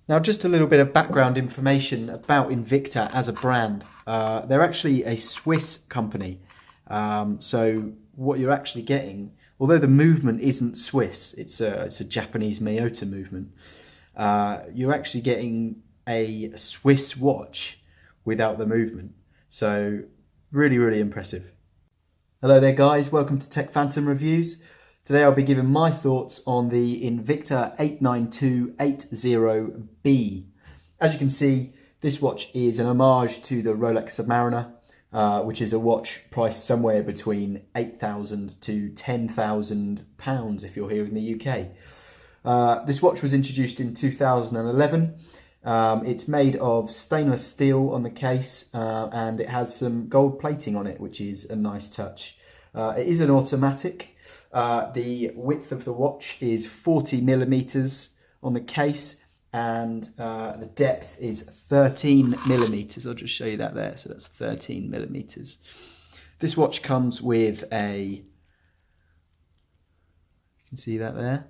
Now, just a little bit of background information about Invicta as a brand. They're actually a Swiss company. So what you're actually getting, although the movement isn't Swiss, it's a Japanese Miyota movement, you're actually getting a Swiss watch without the movement. So really, really impressive. Hello there guys, welcome to Tech Phantom Reviews. Today I'll be giving my thoughts on the Invicta 89280B. As you can see, this watch is an homage to the Rolex Submariner, which is a watch priced somewhere between £8,000 to £10,000 if you're here in the UK. This watch was introduced in 2011. It's made of stainless steel on the case and it has some gold plating on it, which is a nice touch. It is an automatic. The width of the watch is 40 millimeters on the case and the depth is 13 millimeters. I'll just show you that there. So that's 13 millimeters. This watch comes with you can see that there.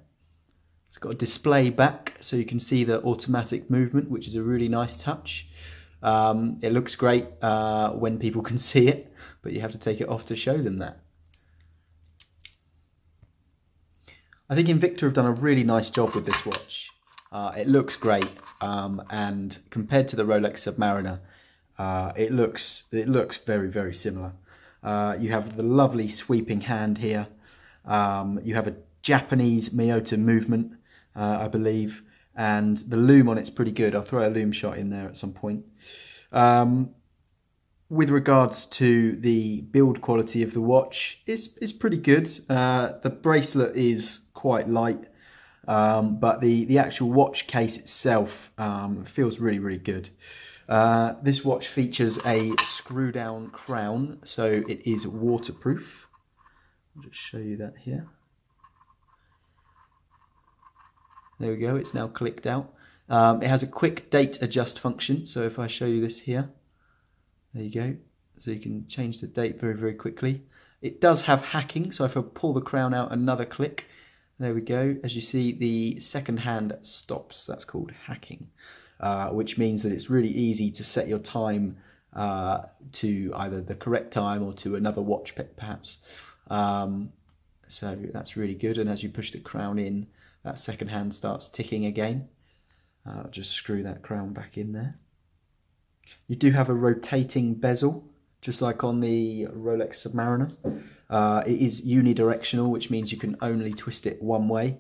It's got a display back so you can see the automatic movement, which is a really nice touch. It looks great when people can see it, but you have to take it off to show them that. I think Invicta have done a really nice job with this watch. It looks great, and compared to the Rolex Submariner, it looks very, very similar. You have the lovely sweeping hand here. You have a Japanese Miyota movement, I believe, and the lume on it's pretty good. I'll throw a lume shot in there at some point. With regards to the build quality of the watch, it's pretty good. The bracelet is quite light, but the actual watch case itself feels really, really good. This watch features a screw down crown, so it is waterproof. I'll just show you that here. There we go, it's now clicked out. It has a quick date adjust function, so if I show you this here, there you go. So you can change the date very, very quickly. It does have hacking, so if I pull the crown out another click, there we go. As you see, the second hand stops. That's called hacking, which means that it's really easy to set your time to either the correct time or to another watch perhaps. So that's really good. And as you push the crown in, that second hand starts ticking again. I'll just screw that crown back in there. You do have a rotating bezel, just like on the Rolex Submariner. It is unidirectional, which means you can only twist it one way.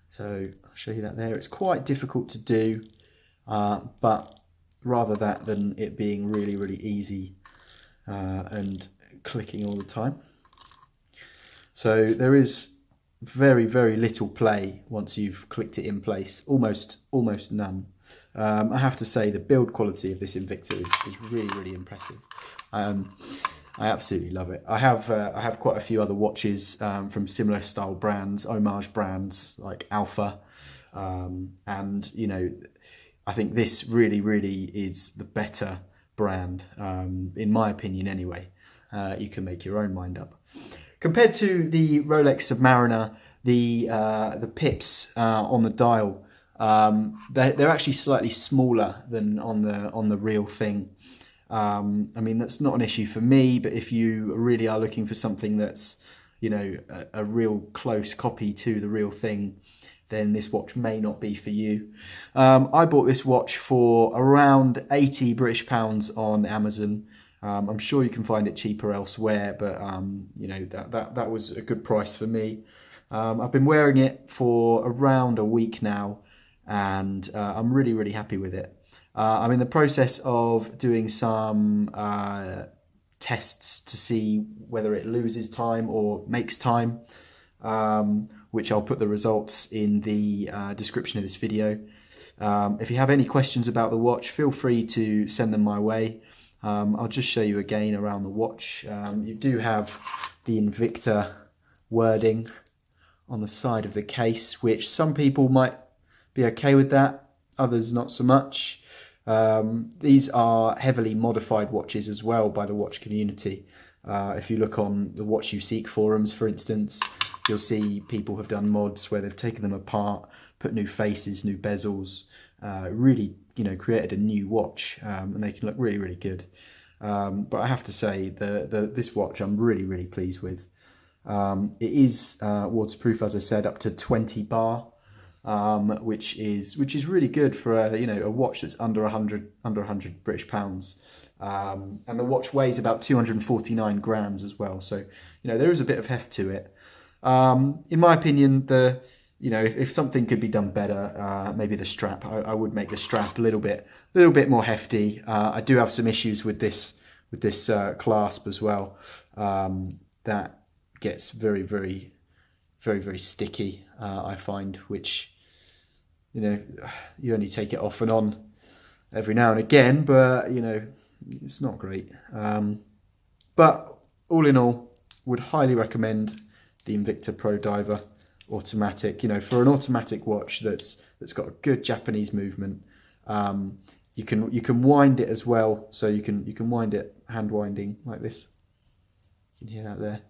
So I'll show you that there. It's quite difficult to do, but rather that than it being really, really easy and clicking all the time. So there is very, very little play once you've clicked it in place, almost none. I have to say the build quality of this Invicta is really, really impressive. I absolutely love it. I have quite a few other watches from similar style brands, homage brands like Alpha, and you know, I think this really, really is the better brand, in my opinion anyway. You can make your own mind up. Compared to the Rolex Submariner, the pips on the dial, they're actually slightly smaller than on the real thing. I mean, that's not an issue for me, but if you really are looking for something that's, you know, a real close copy to the real thing, then this watch may not be for you. I bought this watch for around 80 British pounds on Amazon. I'm sure you can find it cheaper elsewhere, but you know, that was a good price for me. I've been wearing it for around a week now, and I'm really, really happy with it. I'm in the process of doing some tests to see whether it loses time or makes time, which I'll put the results in the description of this video. If you have any questions about the watch, feel free to send them my way. I'll just show you again around the watch. You do have the Invicta wording on the side of the case, which some people might be okay with that, others not so much. These are heavily modified watches as well by the watch community. If you look on the Watch You Seek forums, for instance, you'll see people have done mods where they've taken them apart, put new faces, new bezels, really, you know, created a new watch, and they can look really, really good. But I have to say, this watch I'm really pleased with. It is waterproof, as I said, up to 20 bar, which is really good for a watch that's under 100 British pounds. And the watch weighs about 249 grams as well, so there is a bit of heft to it. In my opinion, if something could be done better, maybe the strap. I would make the strap a little bit more hefty. I do have some issues with this clasp as well. That gets very sticky. I find, which you only take it off and on every now and again, but it's not great. But all in all, would highly recommend the Invicta Pro Diver automatic. For an automatic watch that's got a good Japanese movement. You can wind it as well, so you can wind it hand winding like this. You can hear that there.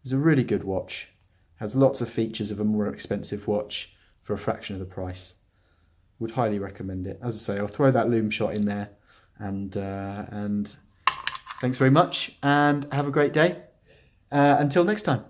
It's a really good watch. Has lots of features of a more expensive watch for a fraction of the price. Would highly recommend it. As I say, I'll throw that loom shot in there, and thanks very much, and have a great day. Until next time.